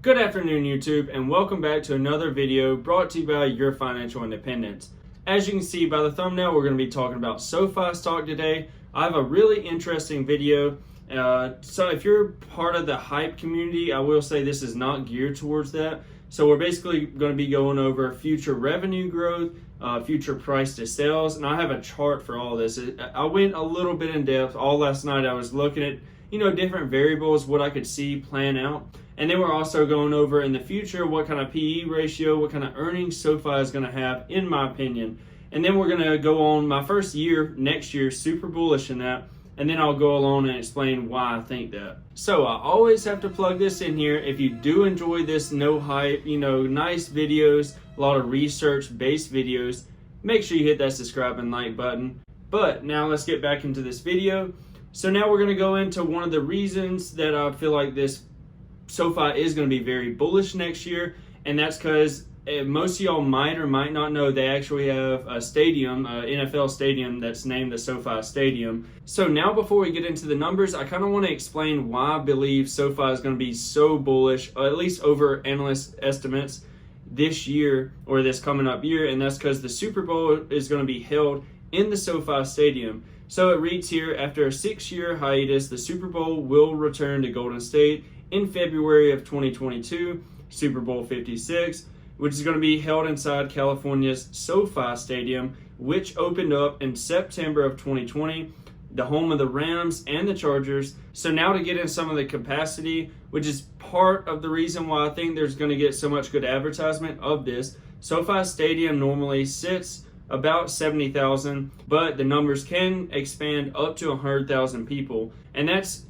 Good afternoon, YouTube, and welcome back to another video brought to you by Your Financial Independence. As you can see by the thumbnail, we're going to be talking about SoFi stock today. I have a really interesting video. So if you're part of the hype community, I will say this is not geared towards that. So we're basically going to be going over future revenue growth, future price to sales, and I have a chart for all this. I went a little bit in depth all last night. I was looking at different variables, what I could see plan out. And then we're also going over in the future what kind of PE ratio, what kind of earnings SoFi is going to have, in my opinion. And then we're going to go on my first year, next year, super bullish in that. And then I'll go along and explain why I think that. So I always have to plug this in here. If you do enjoy this no hype, nice videos, a lot of research-based videos, make sure you hit that subscribe and like button. But now let's get back into this video. So now we're going to go into one of the reasons that I feel like this SoFi is going to be very bullish next year, and that's because most of y'all might or might not know they actually have a stadium, NFL stadium that's named the SoFi Stadium. So now before we get into the numbers, I kind of want to explain why I believe SoFi is going to be so bullish, at least over analyst estimates this year or this coming up year, and that's because the Super Bowl is going to be held in the SoFi Stadium. So it reads here, after a 6-year hiatus, the Super Bowl will return to Golden State in February of 2022, Super Bowl 56, which is going to be held inside California's SoFi Stadium, which opened up in September of 2020, the home of the Rams and the Chargers. So now to get in some of the capacity, which is part of the reason why I think there's going to get so much good advertisement of this. SoFi Stadium normally sits about 70,000, but the numbers can expand up to 100,000 people. And that's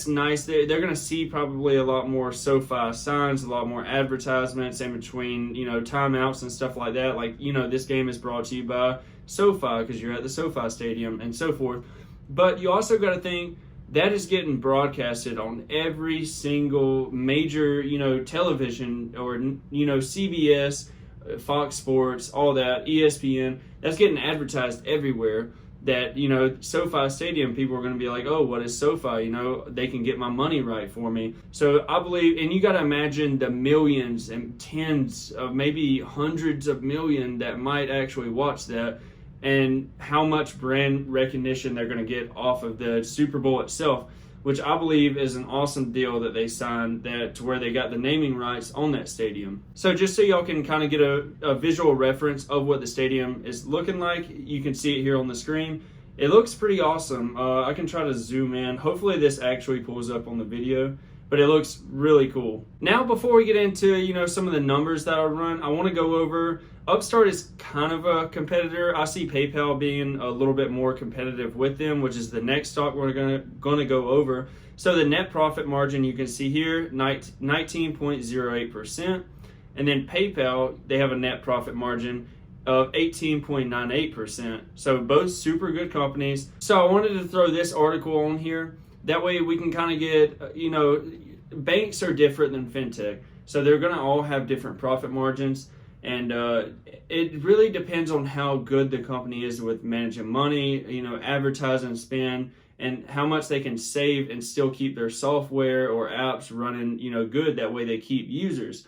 nice. They're going to see probably a lot more SoFi signs, a lot more advertisements in between, timeouts and stuff like that. Like, this game is brought to you by SoFi because you're at the SoFi Stadium and so forth. But you also got to think that is getting broadcasted on every single major, television or, CBS, Fox Sports, all that, ESPN, that's getting advertised everywhere. That, SoFi Stadium, people are going to be like, oh, what is SoFi? They can get my money right for me. So I believe, and you got to imagine the millions and tens of maybe hundreds of million that might actually watch that, and how much brand recognition they're going to get off of the Super Bowl itself, which I believe is an awesome deal that they signed, that to where they got the naming rights on that stadium. So just so y'all can kind of get a visual reference of what the stadium is looking like, you can see it here on the screen. It looks pretty awesome. I can try to zoom in. Hopefully this actually pulls up on the video, but it looks really cool. Now before we get into some of the numbers that I'll run, I want to go over, Upstart is kind of a competitor. I see PayPal being a little bit more competitive with them, which is the next stock we're going to go over. So the net profit margin you can see here, 19.08%. And then PayPal, they have a net profit margin of 18.98%. So both super good companies. So I wanted to throw this article on here. That way we can kind of get, banks are different than fintech. So they're going to all have different profit margins. And it really depends on how good the company is with managing money, advertising spend, and how much they can save and still keep their software or apps running, good. That way they keep users.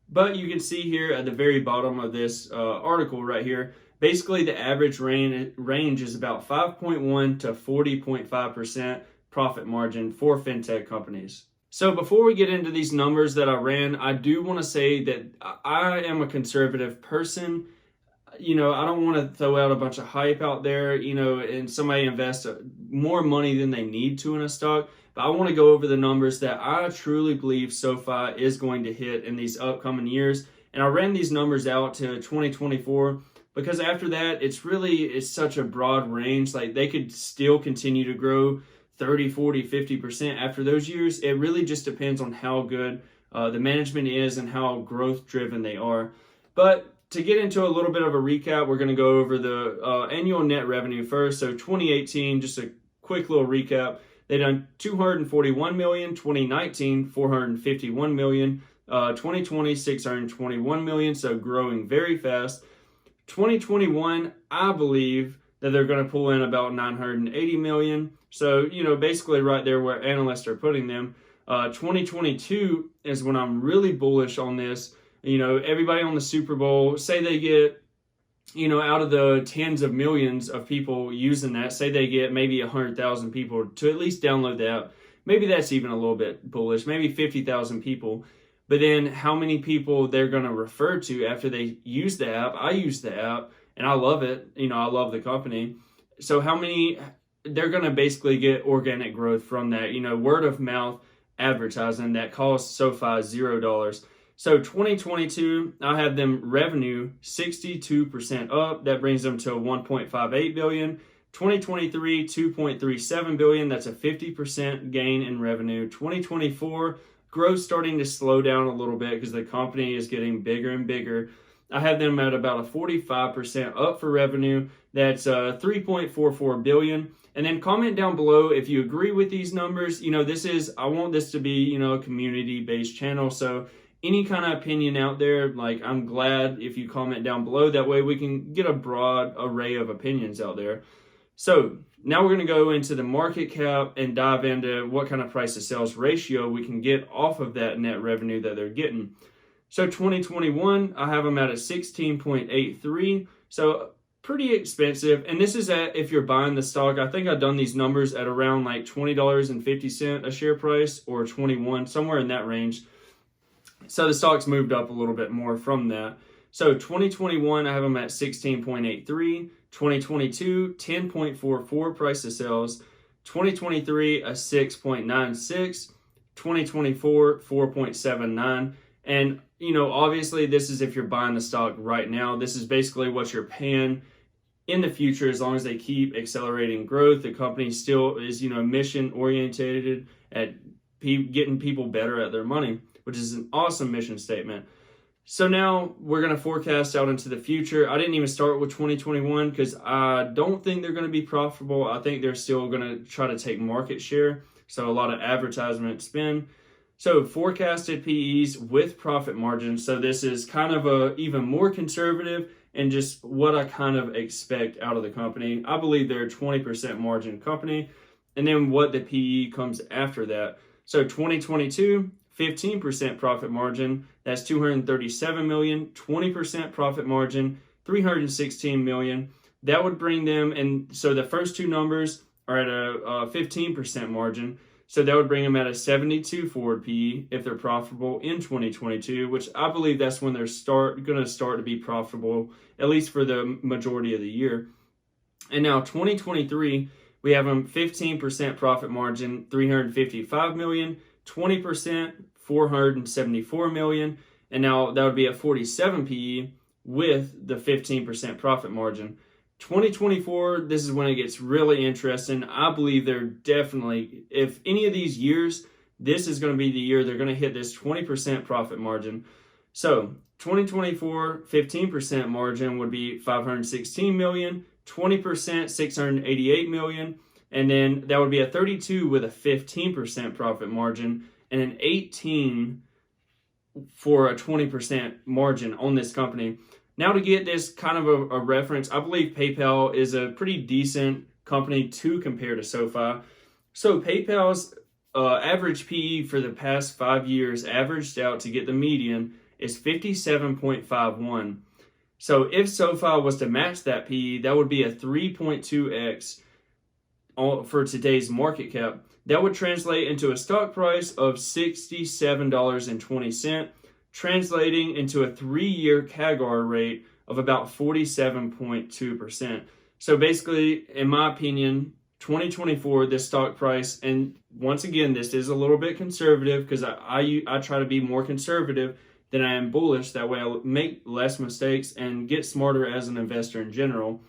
But you can see here at the very bottom of this article right here, basically the average range is about 5.1 to 40.5% profit margin for fintech companies. So before we get into these numbers that I ran, I do want to say that I am a conservative person. I don't want to throw out a bunch of hype out there, and somebody invest more money than they need to in a stock. But I want to go over the numbers that I truly believe SoFi is going to hit in these upcoming years. And I ran these numbers out to 2024 because after that, it's such a broad range. Like they could still continue to grow 30, 40, 50% after those years. It really just depends on how good the management is and how growth driven they are. But to get into a little bit of a recap, we're going to go over the annual net revenue first. So 2018, just a quick little recap. They done 241 million, 2019, 451 million, 2020, 621 million. So growing very fast. 2021, I believe that they're going to pull in about 980 million. So, basically right there where analysts are putting them. 2022 is when I'm really bullish on this. Everybody on the Super Bowl, say they get, out of the tens of millions of people using that, say they get maybe 100,000 people to at least download the app. Maybe that's even a little bit bullish, maybe 50,000 people. But then how many people they're going to refer to after they use the app? I use the app and I love it. I love the company. So how many, they're going to basically get organic growth from that, word of mouth advertising that costs SoFi $0. So 2022, I have them revenue 62% up. That brings them to 1.58 billion. 2023, 2.37 billion. That's a 50% gain in revenue. 2024, growth starting to slow down a little bit because the company is getting bigger and bigger. I have them at about a 45% up for revenue. That's 3.44 billion. And then comment down below if you agree with these numbers. I want this to be, a community-based channel. So any kind of opinion out there, I'm glad if you comment down below. That way we can get a broad array of opinions out there. So now we're going to go into the market cap and dive into what kind of price to sales ratio we can get off of that net revenue that they're getting. So 2021, I have them at a 16.83. So pretty expensive. And this is if you're buying the stock. I think I've done these numbers at around like $20.50 a share price or 21, somewhere in that range. So the stock's moved up a little bit more from that. So 2021, I have them at 16.83. 2022, 10.44 price to sales. 2023, a 6.96. 2024, 4.79. And, obviously this is if you're buying the stock right now. This is basically what you're paying in the future as long as they keep accelerating growth. The company still is, mission oriented at getting people better at their money, which is an awesome mission statement. So now we're going to forecast out into the future. I didn't even start with 2021 because I don't think they're going to be profitable. I think they're still going to try to take market share. So a lot of advertisement spend. So forecasted PEs with profit margins. So this is kind of even more conservative and just what I kind of expect out of the company. I believe they're a 20% margin company. And then what the PE comes after that. So 2022, 15% profit margin, that's 237 million, 20% profit margin, 316 million. That would bring them, and so the first two numbers are at a 15% margin. So that would bring them at a 72 forward PE if they're profitable in 2022, which I believe that's when they're going to start to be profitable, at least for the majority of the year. And now 2023, we have them 15% profit margin, 355 million, 20%, 474 million. And now that would be a 47 PE with the 15% profit margin. 2024, this is when it gets really interesting. I believe they're definitely, if any of these years, this is going to be the year they're going to hit this 20% profit margin. So 2024, 15% margin would be 516 million, 20%, 688 million. And then that would be a 32 with a 15% profit margin and an 18 for a 20% margin on this company. Now to get this kind of a reference, I believe PayPal is a pretty decent company to compare to SoFi. So PayPal's average PE for the past 5 years averaged out to get the median is 57.51. So if SoFi was to match that PE, that would be a 3.2x for today's market cap. That would translate into a stock price of $67.20, translating into a 3-year CAGR rate of about 47.2%. So basically, in my opinion, 2024, this stock price, and once again, this is a little bit conservative because I try to be more conservative than I am bullish. That way I'll make less mistakes and get smarter as an investor in general.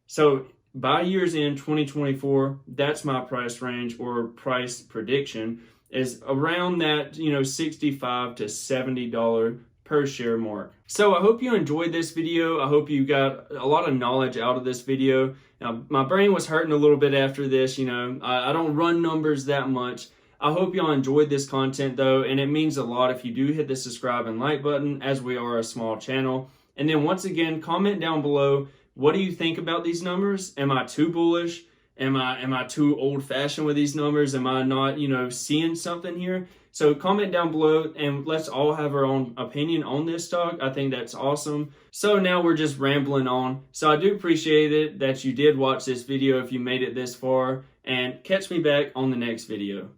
So by year's end, 2024, that's my price range or price prediction is around that, $65 to $70 per share mark. So I hope you enjoyed this video. I hope you got a lot of knowledge out of this video. Now, my brain was hurting a little bit after this. I don't run numbers that much. I hope y'all enjoyed this content though, and it means a lot if you do hit the subscribe and like button, as we are a small channel. And then once again, comment down below, what do you think about these numbers? Am I too bullish? Am I too old-fashioned with these numbers? Am I not, seeing something here? So comment down below and let's all have our own opinion on this stock. I think that's awesome. So now we're just rambling on. So I do appreciate it that you did watch this video if you made it this far, and catch me back on the next video.